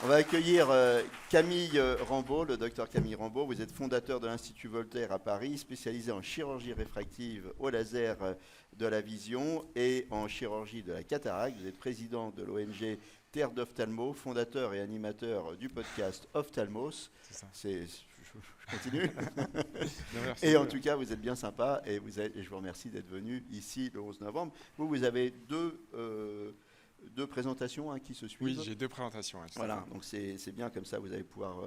On va accueillir Camille Rambaud, le docteur Camille Rambaud. Vous êtes fondateur de l'Institut Voltaire à Paris, spécialisé en chirurgie réfractive au laser de la vision et en chirurgie de la cataracte. Vous êtes président de l'ONG Terre d'Ophtalmo, fondateur et animateur du podcast Ophthalmos. C'est ça. Je continue. Non, merci. Et en tout cas, vous êtes bien sympa et je vous remercie d'être venu ici le 11 novembre. Vous avez deux présentations qui se suivent. Oui, j'ai deux présentations. Voilà, donc c'est bien comme ça, vous allez pouvoir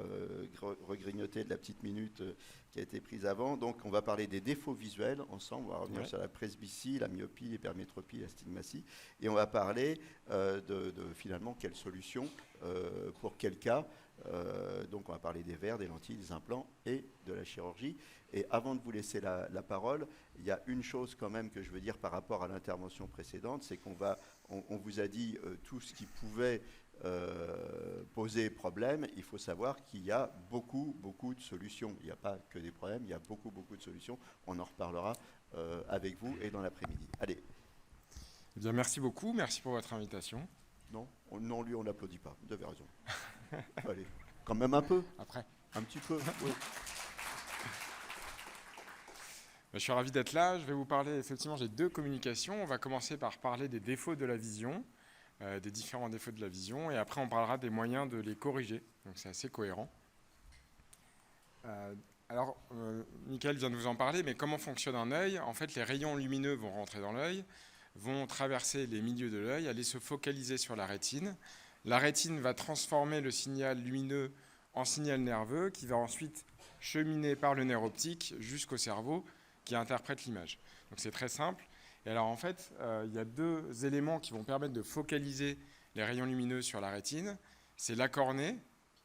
regrignoter de la petite minute qui a été prise avant. Donc on va parler des défauts visuels ensemble, on va revenir sur la presbytie, la myopie, l'hypermétropie, la stigmatie, et on va parler de finalement quelle solution pour quel cas. Donc on va parler des verres, des lentilles, des implants et de la chirurgie. Et avant de vous laisser la parole, il y a une chose quand même que je veux dire par rapport à l'intervention précédente, c'est on vous a dit tout ce qui pouvait poser problème. Il faut savoir qu'il y a beaucoup de solutions. Il n'y a pas que des problèmes, il y a beaucoup de solutions. On en reparlera avec vous et dans l'après-midi. Allez. Eh bien, merci beaucoup, merci pour votre invitation. Non, lui on n'applaudit pas, vous avez raison. Allez, quand même un peu. Après. Un petit peu, oui. Je suis ravi d'être là. Je vais vous parler, effectivement, j'ai deux communications. On va commencer par parler des défauts de la vision, des différents défauts de la vision, et après on parlera des moyens de les corriger. Donc c'est assez cohérent. Alors, Michael vient de vous en parler, mais comment fonctionne un œil? En fait, les rayons lumineux vont rentrer dans l'œil, vont traverser les milieux de l'œil, aller se focaliser sur la rétine. La rétine va transformer le signal lumineux en signal nerveux qui va ensuite cheminer par le nerf optique jusqu'au cerveau qui interprète l'image. Donc c'est très simple. Et alors en fait, il y a deux éléments qui vont permettre de focaliser les rayons lumineux sur la rétine. C'est la cornée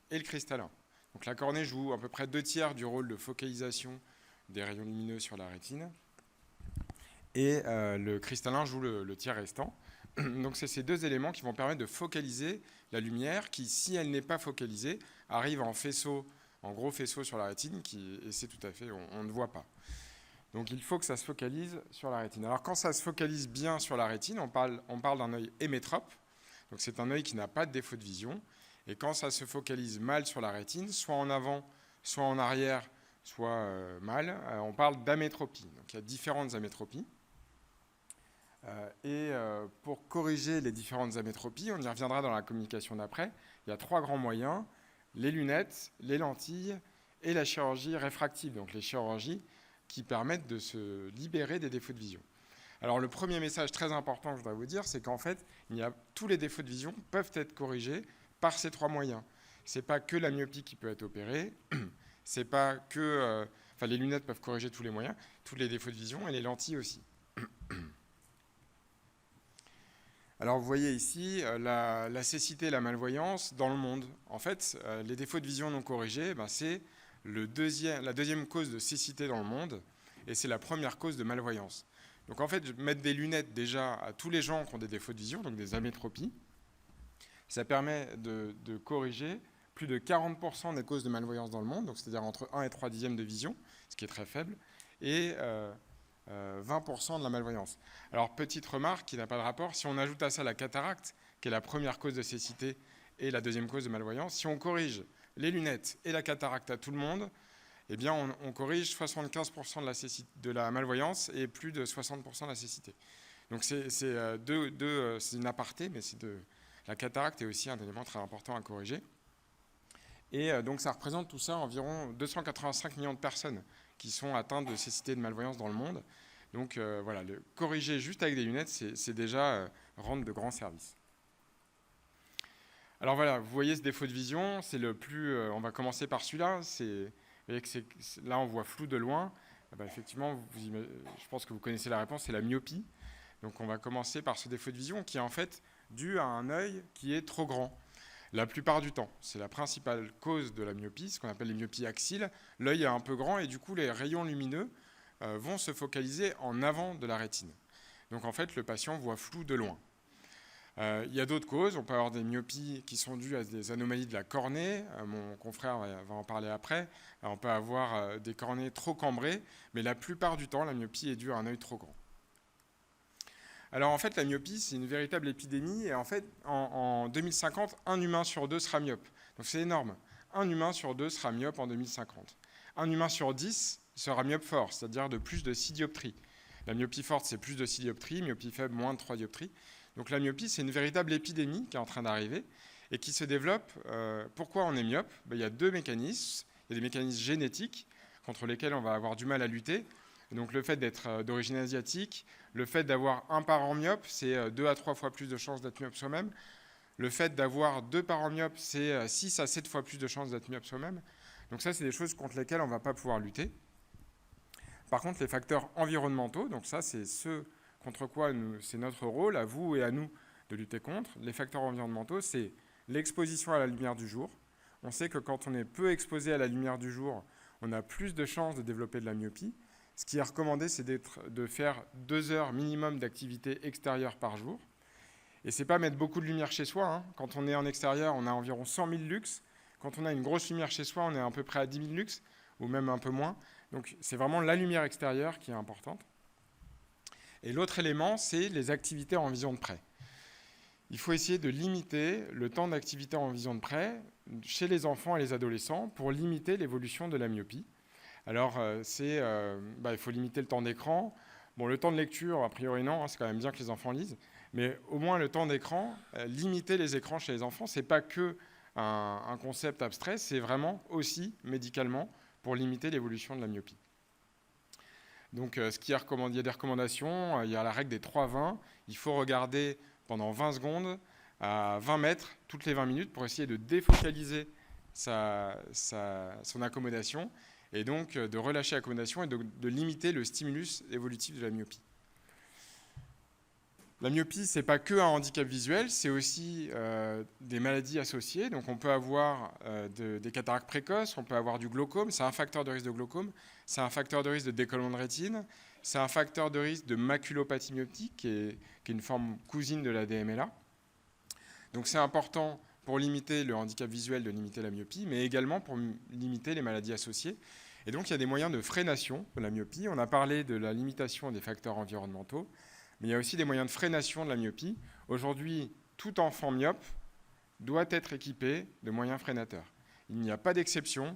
et le cristallin. Donc la cornée joue à peu près 2/3 du rôle de focalisation des rayons lumineux sur la rétine. Et le cristallin joue le tiers restant. Donc c'est ces deux éléments qui vont permettre de focaliser la lumière qui, si elle n'est pas focalisée, arrive en faisceau, en gros faisceau sur la rétine, et c'est tout à fait, on ne voit pas. Donc il faut que ça se focalise sur la rétine. Alors quand ça se focalise bien sur la rétine, on parle d'un œil hémétrope. Donc c'est un œil qui n'a pas de défaut de vision. Et quand ça se focalise mal sur la rétine, soit en avant, soit en arrière, soit mal, on parle d'amétropie. Donc il y a différentes amétropies. Pour corriger les différentes amétropies, on y reviendra dans la communication d'après, il y a 3 grands moyens: les lunettes, les lentilles et la chirurgie réfractive, donc les chirurgies qui permettent de se libérer des défauts de vision. Alors le premier message très important que je voudrais vous dire, c'est qu'en fait, tous les défauts de vision peuvent être corrigés par ces 3 moyens. Ce n'est pas que la myopie qui peut être opérée, c'est pas que... les lunettes peuvent corriger tous les moyens, tous les défauts de vision, et les lentilles aussi. Alors vous voyez ici la cécité et la malvoyance dans le monde. En fait, les défauts de vision non corrigés, c'est la deuxième cause de cécité dans le monde, et c'est la première cause de malvoyance. Donc en fait, mettre des lunettes déjà à tous les gens qui ont des défauts de vision, donc des amétropies, ça permet de corriger plus de 40% des causes de malvoyance dans le monde, donc c'est-à-dire entre 1 et 3 dixièmes de vision, ce qui est très faible, et 20% de la malvoyance. Alors, petite remarque qui n'a pas de rapport, si on ajoute à ça la cataracte, qui est la première cause de cécité et la deuxième cause de malvoyance, si on corrige les lunettes et la cataracte à tout le monde, eh bien, on corrige 75% de la malvoyance et plus de 60% de la cécité. Donc, c'est une aparté, mais la cataracte est aussi un élément très important à corriger. Et donc, ça représente tout ça environ 285 millions de personnes qui sont atteintes de cécité et de malvoyance dans le monde. Donc voilà, corriger juste avec des lunettes, c'est déjà rendre de grands services. Alors voilà, vous voyez ce défaut de vision, c'est le plus... on va commencer par celui-là. Là, on voit flou de loin. Effectivement, je pense que vous connaissez la réponse, c'est la myopie. Donc on va commencer par ce défaut de vision qui est en fait dû à un œil qui est trop grand. La plupart du temps, c'est la principale cause de la myopie, ce qu'on appelle les myopies axiles. L'œil est un peu grand et du coup, les rayons lumineux vont se focaliser en avant de la rétine. Donc en fait, le patient voit flou de loin. Il y a d'autres causes. On peut avoir des myopies qui sont dues à des anomalies de la cornée. Mon confrère va en parler après. On peut avoir des cornées trop cambrées, mais la plupart du temps, la myopie est due à un œil trop grand. Alors en fait, la myopie, c'est une véritable épidémie. Et en fait, en 2050, un humain sur deux sera myope. Donc c'est énorme. Un humain sur deux sera myope en 2050. Un humain sur 10 sera myope fort, c'est-à-dire de plus de 6 dioptries. La myopie forte, c'est plus de 6 dioptries. Myopie faible, moins de 3 dioptries. Donc la myopie, c'est une véritable épidémie qui est en train d'arriver et qui se développe. Pourquoi on est myope ? Il y a deux mécanismes. Il y a des mécanismes génétiques contre lesquels on va avoir du mal à lutter. Et donc le fait d'être d'origine asiatique, le fait d'avoir un parent myope, c'est 2 à 3 fois plus de chances d'être myope soi-même. Le fait d'avoir 2 parents myopes, c'est 6 à 7 fois plus de chances d'être myope soi-même. Donc ça, c'est des choses contre lesquelles on ne va pas pouvoir lutter. Par contre, les facteurs environnementaux, donc ça, c'est ce contre quoi c'est notre rôle, à vous et à nous, de lutter contre. Les facteurs environnementaux, c'est l'exposition à la lumière du jour. On sait que quand on est peu exposé à la lumière du jour, on a plus de chances de développer de la myopie. Ce qui est recommandé, c'est de faire 2 heures minimum d'activité extérieure par jour. Et ce n'est pas mettre beaucoup de lumière chez soi. Hein. Quand on est en extérieur, on a environ 100 000 lux. Quand on a une grosse lumière chez soi, on est à peu près à 10 000 lux, ou même un peu moins. Donc c'est vraiment la lumière extérieure qui est importante. Et l'autre élément, c'est les activités en vision de près. Il faut essayer de limiter le temps d'activité en vision de près chez les enfants et les adolescents pour limiter l'évolution de la myopie. Alors, il faut limiter le temps d'écran. Bon, le temps de lecture, a priori non, hein, c'est quand même bien que les enfants lisent, mais au moins le temps d'écran, limiter les écrans chez les enfants, ce n'est pas que un concept abstrait, c'est vraiment aussi médicalement pour limiter l'évolution de la myopie. Donc, il y a des recommandations, il y a la règle des 3-20, il faut regarder pendant 20 secondes à 20 mètres toutes les 20 minutes pour essayer de défocaliser son accommodation et donc de relâcher l'accommodation et de limiter le stimulus évolutif de la myopie. La myopie, ce n'est pas que un handicap visuel, c'est aussi des maladies associées. Donc on peut avoir des cataractes précoces, on peut avoir du glaucome, c'est un facteur de risque de glaucome, c'est un facteur de risque de décollement de rétine, c'est un facteur de risque de maculopathie myoptique, qui est une forme cousine de la DMLA. Donc c'est important pour limiter le handicap visuel de limiter la myopie, mais également pour limiter les maladies associées. Et donc il y a des moyens de freination de la myopie. On a parlé de la limitation des facteurs environnementaux, mais il y a aussi des moyens de freination de la myopie. Aujourd'hui, tout enfant myope doit être équipé de moyens freinateurs. Il n'y a pas d'exception.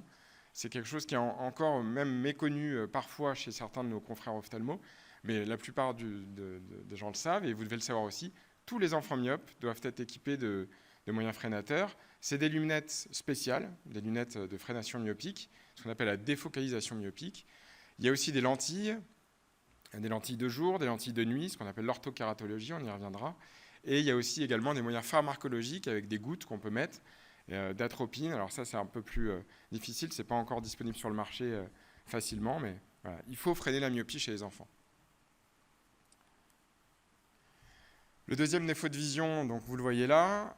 C'est quelque chose qui est encore même méconnu parfois chez certains de nos confrères ophtalmos, mais la plupart des gens le savent, et vous devez le savoir aussi. Tous les enfants myopes doivent être équipés de moyens freinateurs. C'est des lunettes spéciales, des lunettes de freination myopique, ce qu'on appelle la défocalisation myopique. Il y a aussi des lentilles de jour, des lentilles de nuit, ce qu'on appelle l'orthokératologie, on y reviendra. Et il y a aussi également des moyens pharmacologiques avec des gouttes qu'on peut mettre, d'atropine. Alors ça, c'est un peu plus difficile, ce n'est pas encore disponible sur le marché facilement, mais voilà. Il faut freiner la myopie chez les enfants. Le deuxième défaut de vision, donc vous le voyez là,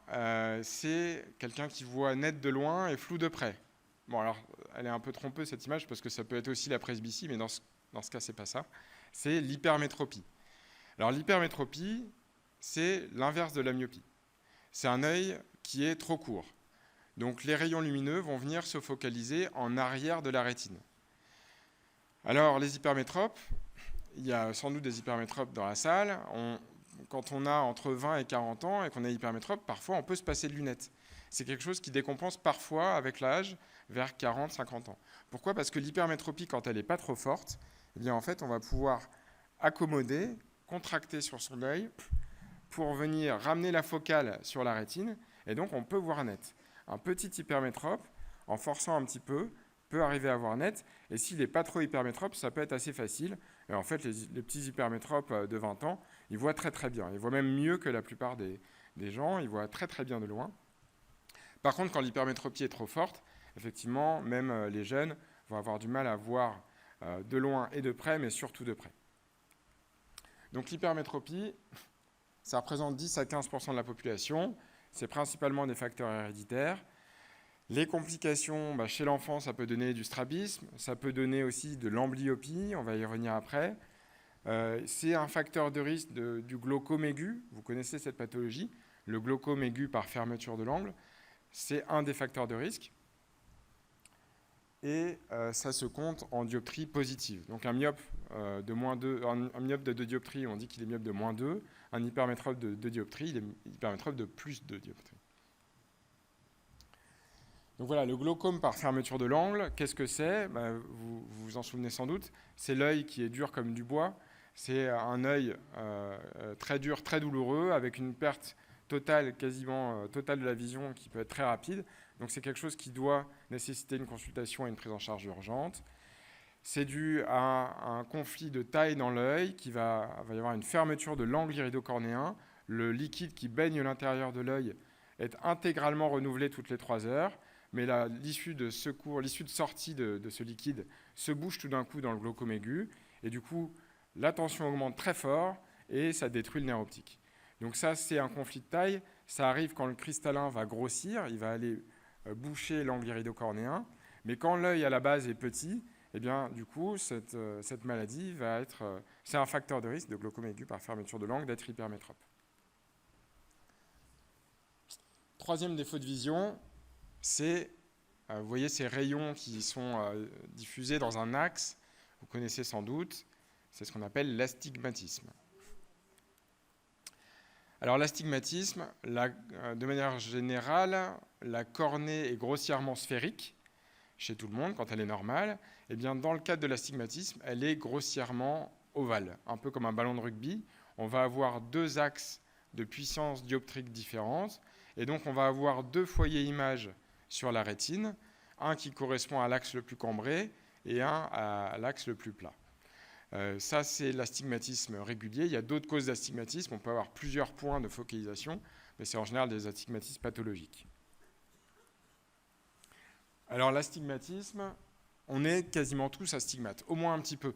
c'est quelqu'un qui voit net de loin et flou de près. Bon, alors, elle est un peu trompeuse cette image parce que ça peut être aussi la presbytie, mais dans ce cas, c'est pas ça. C'est l'hypermétropie. Alors, l'hypermétropie, c'est l'inverse de la myopie. C'est un œil qui est trop court. Donc, les rayons lumineux vont venir se focaliser en arrière de la rétine. Alors, les hypermétropes, il y a sans doute des hypermétropes dans la salle. Quand on a entre 20 et 40 ans et qu'on est hypermétrope, parfois on peut se passer de lunettes. C'est quelque chose qui décompense parfois avec l'âge vers 40-50 ans. Pourquoi ? Parce que l'hypermétropie, quand elle n'est pas trop forte, eh bien en fait on va pouvoir accommoder, contracter sur son œil pour venir ramener la focale sur la rétine et donc on peut voir net. Un petit hypermétrope, en forçant un petit peu, peut arriver à voir net, et s'il n'est pas trop hypermétrope, ça peut être assez facile. Et en fait, les petits hypermétropes de 20 ans, ils voient très très bien. Ils voient même mieux que la plupart des gens, ils voient très très bien de loin. Par contre, quand l'hypermétropie est trop forte, effectivement, même les jeunes vont avoir du mal à voir de loin et de près, mais surtout de près. Donc l'hypermétropie, ça représente 10 à 15% de la population, c'est principalement des facteurs héréditaires. Les complications, chez l'enfant, ça peut donner du strabisme, ça peut donner aussi de l'amblyopie, on va y revenir après. C'est un facteur de risque du glaucome aigu, vous connaissez cette pathologie, le glaucome aigu par fermeture de l'angle, c'est un des facteurs de risque. Et ça se compte en dioptrie positive. Donc un myope de moins 2, un myope de 2 dioptries, on dit qu'il est myope de moins 2, un hypermétrope de 2 dioptries, il est hypermétrope de plus de 2 dioptries. Donc voilà, le glaucome par fermeture de l'angle, qu'est-ce que c'est ? Vous vous en souvenez sans doute, c'est l'œil qui est dur comme du bois. C'est un œil très dur, très douloureux, avec une perte totale, quasiment totale de la vision qui peut être très rapide. Donc c'est quelque chose qui doit nécessiter une consultation et une prise en charge urgente. C'est dû à un conflit de taille dans l'œil, il va y avoir une fermeture de l'angle iridocornéen. Le liquide qui baigne l'intérieur de l'œil est intégralement renouvelé toutes les 3 heures. Mais l'issue de sortie de ce liquide se bouge tout d'un coup dans le glaucome aigu, et du coup, la tension augmente très fort, et ça détruit le nerf optique. Donc ça, c'est un conflit de taille. Ça arrive quand le cristallin va grossir, il va aller boucher l'angle iridocornéen, mais quand l'œil à la base est petit, eh bien, du coup, cette maladie va être... c'est un facteur de risque de glaucome aigu par fermeture de l'angle d'être hypermétrope. Troisième défaut de vision, c'est, vous voyez ces rayons qui sont diffusés dans un axe, vous connaissez sans doute, c'est ce qu'on appelle l'astigmatisme. Alors l'astigmatisme, de manière générale, la cornée est grossièrement sphérique chez tout le monde quand elle est normale. Et bien dans le cadre de l'astigmatisme, elle est grossièrement ovale, un peu comme un ballon de rugby. On va avoir 2 axes de puissance dioptrique différentes, et donc on va avoir 2 foyers images sur la rétine, un qui correspond à l'axe le plus cambré et un à l'axe le plus plat. Ça, c'est l'astigmatisme régulier. Il y a d'autres causes d'astigmatisme. On peut avoir plusieurs points de focalisation, mais c'est en général des astigmatismes pathologiques. Alors, l'astigmatisme, on est quasiment tous astigmates, au moins un petit peu.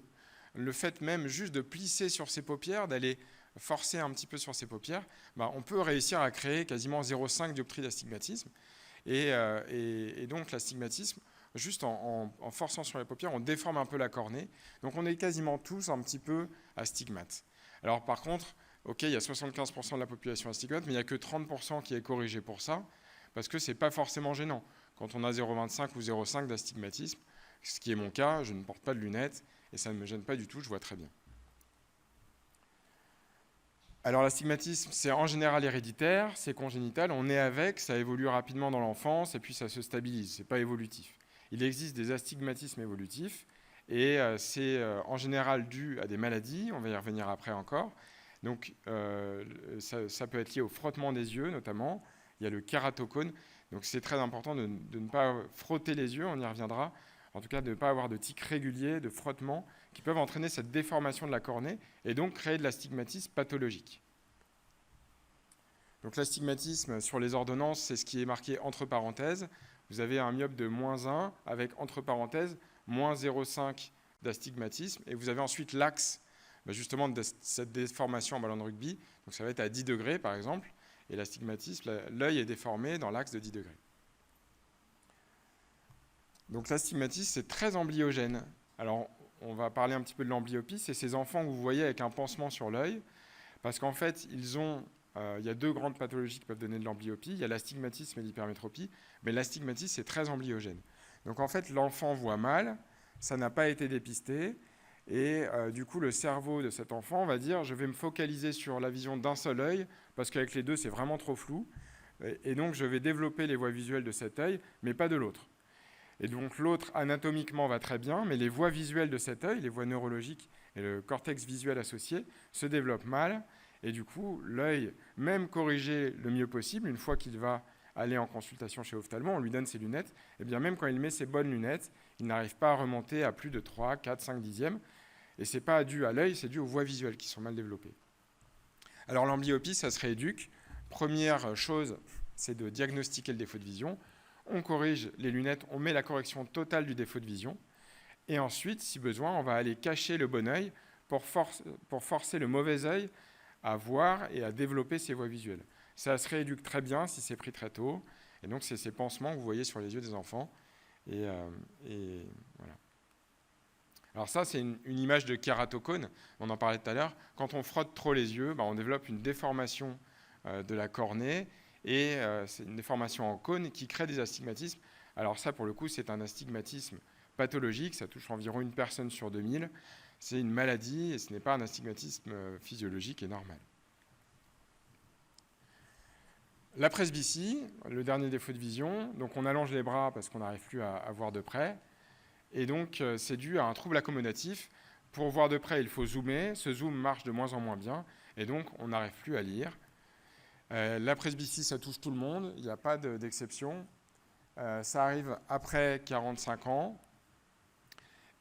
Le fait même juste de plisser sur ses paupières, d'aller forcer un petit peu sur ses paupières, on peut réussir à créer quasiment 0,5 dioptrie d'astigmatisme. Et donc l'astigmatisme, juste en forçant sur les paupières, on déforme un peu la cornée. Donc on est quasiment tous un petit peu astigmates. Alors par contre, il y a 75% de la population astigmate, mais il n'y a que 30% qui est corrigé pour ça, parce que ce n'est pas forcément gênant. Quand on a 0,25 ou 0,5 d'astigmatisme, ce qui est mon cas, je ne porte pas de lunettes, et ça ne me gêne pas du tout, je vois très bien. Alors l'astigmatisme, c'est en général héréditaire, c'est congénital, on est avec, ça évolue rapidement dans l'enfance et puis ça se stabilise, c'est pas évolutif. Il existe des astigmatismes évolutifs et c'est en général dû à des maladies, on va y revenir après encore. Donc ça peut être lié au frottement des yeux notamment, il y a le kératocone, donc c'est très important de ne pas frotter les yeux, on y reviendra, en tout cas de ne pas avoir de tics réguliers, de frottement, qui peuvent entraîner cette déformation de la cornée et donc créer de l'astigmatisme pathologique. Donc l'astigmatisme sur les ordonnances, c'est ce qui est marqué entre parenthèses. Vous avez un myope de -1 avec entre parenthèses -0,5 d'astigmatisme et vous avez ensuite l'axe justement de cette déformation en ballon de rugby. Donc ça va être à 10 degrés par exemple et l'astigmatisme, l'œil est déformé dans l'axe de 10 degrés. Donc l'astigmatisme, c'est très amblyogène. Alors on va parler un petit peu de l'amblyopie, c'est ces enfants que vous voyez avec un pansement sur l'œil, parce qu'en fait, il y a 2 grandes pathologies qui peuvent donner de l'amblyopie, il y a l'astigmatisme et l'hypermétropie, mais l'astigmatisme, c'est très amblyogène. Donc en fait, l'enfant voit mal, ça n'a pas été dépisté, et du coup, le cerveau de cet enfant va dire « je vais me focaliser sur la vision d'un seul œil, parce qu'avec les 2, c'est vraiment trop flou, et donc je vais développer les voies visuelles de cet œil, mais pas de l'autre ». Et donc l'autre, anatomiquement, va très bien, mais les voies visuelles de cet œil, les voies neurologiques et le cortex visuel associé, se développent mal. Et du coup, l'œil, même corrigé le mieux possible, une fois qu'il va aller en consultation chez ophtalmo, on lui donne ses lunettes, et bien même quand il met ses bonnes lunettes, il n'arrive pas à remonter à plus de 3, 4, 5 dixièmes. Et ce n'est pas dû à l'œil, c'est dû aux voies visuelles qui sont mal développées. Alors l'amblyopie, ça se rééduque. Première chose, c'est de diagnostiquer le défaut de vision. On corrige les lunettes, on met la correction totale du défaut de vision. Et ensuite, si besoin, on va aller cacher le bon œil pour forcer le mauvais œil à voir et à développer ses voies visuelles. Ça se rééduque très bien si c'est pris très tôt. Et donc, c'est ces pansements que vous voyez sur les yeux des enfants. Et voilà. Alors ça, c'est une image de kératocone. On en parlait tout à l'heure. Quand on frotte trop les yeux, on développe une déformation de la cornée. Et c'est une déformation en cône qui crée des astigmatismes. Alors ça, pour le coup, c'est un astigmatisme pathologique. Ça touche environ 1 personne sur 2000. C'est une maladie et ce n'est pas un astigmatisme physiologique et normal. La presbytie, le dernier défaut de vision, donc on allonge les bras parce qu'on n'arrive plus à voir de près, et donc c'est dû à un trouble accommodatif. Pour voir de près, il faut zoomer, ce zoom marche de moins en moins bien, et donc on n'arrive plus à lire. La presbytie, ça touche tout le monde, il n'y a pas d'exception. Ça arrive après 45 ans,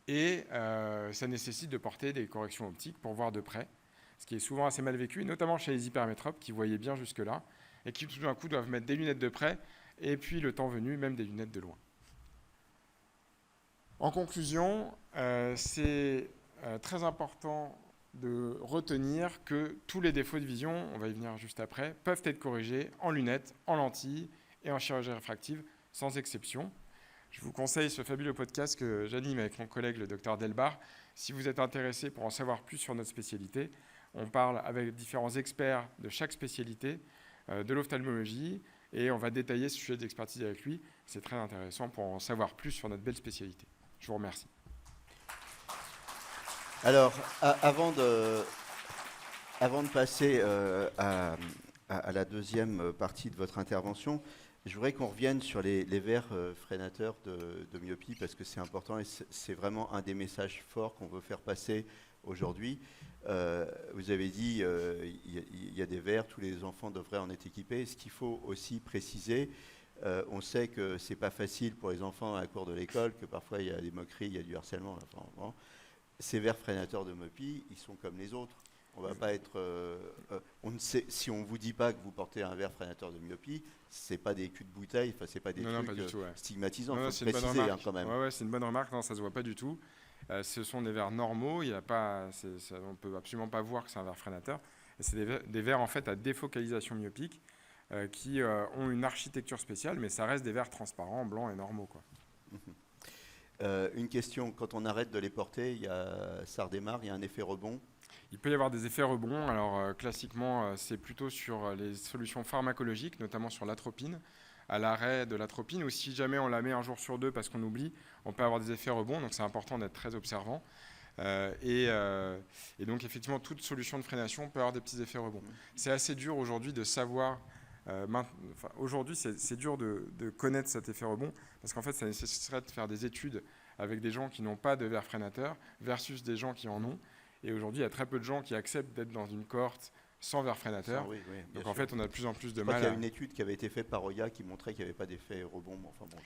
et ça nécessite de porter des corrections optiques pour voir de près, ce qui est souvent assez mal vécu, notamment chez les hypermétropes qui voyaient bien jusque-là, et qui tout d'un coup doivent mettre des lunettes de près, et puis le temps venu, même des lunettes de loin. En conclusion, c'est très important de retenir que tous les défauts de vision, on va y venir juste après, peuvent être corrigés en lunettes, en lentilles et en chirurgie réfractive, sans exception. Je vous conseille ce fabuleux podcast que j'anime avec mon collègue le docteur Delbar. Si vous êtes intéressé pour en savoir plus sur notre spécialité, on parle avec différents experts de chaque spécialité, de l'ophtalmologie, et on va détailler ce sujet d'expertise avec lui. C'est très intéressant pour en savoir plus sur notre belle spécialité. Je vous remercie. Alors, avant de passer à la deuxième partie de votre intervention, je voudrais qu'on revienne sur les verres freinateurs de myopie, parce que c'est important et c'est vraiment un des messages forts qu'on veut faire passer aujourd'hui. Vous avez dit il y a des verres, tous les enfants devraient en être équipés. Ce qu'il faut aussi préciser, on sait que c'est pas facile pour les enfants à la cour de l'école, que parfois il y a des moqueries, il y a du harcèlement. Enfin, ces verres freinateurs de myopie, ils sont comme les autres. On va pas être. On ne sait, si on vous dit pas que vous portez un verre freinateur de myopie, c'est pas des culs de bouteille, enfin c'est pas des trucs pas du tout, stigmatisants. Non, faut préciser quand même. Ouais, c'est une bonne remarque. Non, ça se voit pas du tout. Ce sont des verres normaux. Il y a pas, on peut absolument pas voir que c'est un verre freinateur. Et c'est des verres en fait à défocalisation myopique qui ont une architecture spéciale, mais ça reste des verres transparents, blancs et normaux, quoi. Une question, quand on arrête de les porter, ça redémarre, il y a un effet rebond. Il peut y avoir des effets rebonds. Alors classiquement, c'est plutôt sur les solutions pharmacologiques, notamment sur l'atropine, à l'arrêt de l'atropine, ou si jamais on la met un jour sur deux parce qu'on oublie, on peut avoir des effets rebonds, donc c'est important d'être très observant. Et donc effectivement, toute solution de freination peut avoir des petits effets rebonds. C'est assez dur aujourd'hui de savoir... aujourd'hui, c'est dur de connaître cet effet rebond, parce qu'en fait, ça nécessiterait de faire des études avec des gens qui n'ont pas de verre freinateur versus des gens qui en ont. Et aujourd'hui, il y a très peu de gens qui acceptent d'être dans une cohorte sans verre freinateur. Oui, donc en fait, on a de plus en plus de mal. Il y a une étude qui avait été faite par Oya qui montrait qu'il n'y avait pas d'effet rebond. Enfin, bon,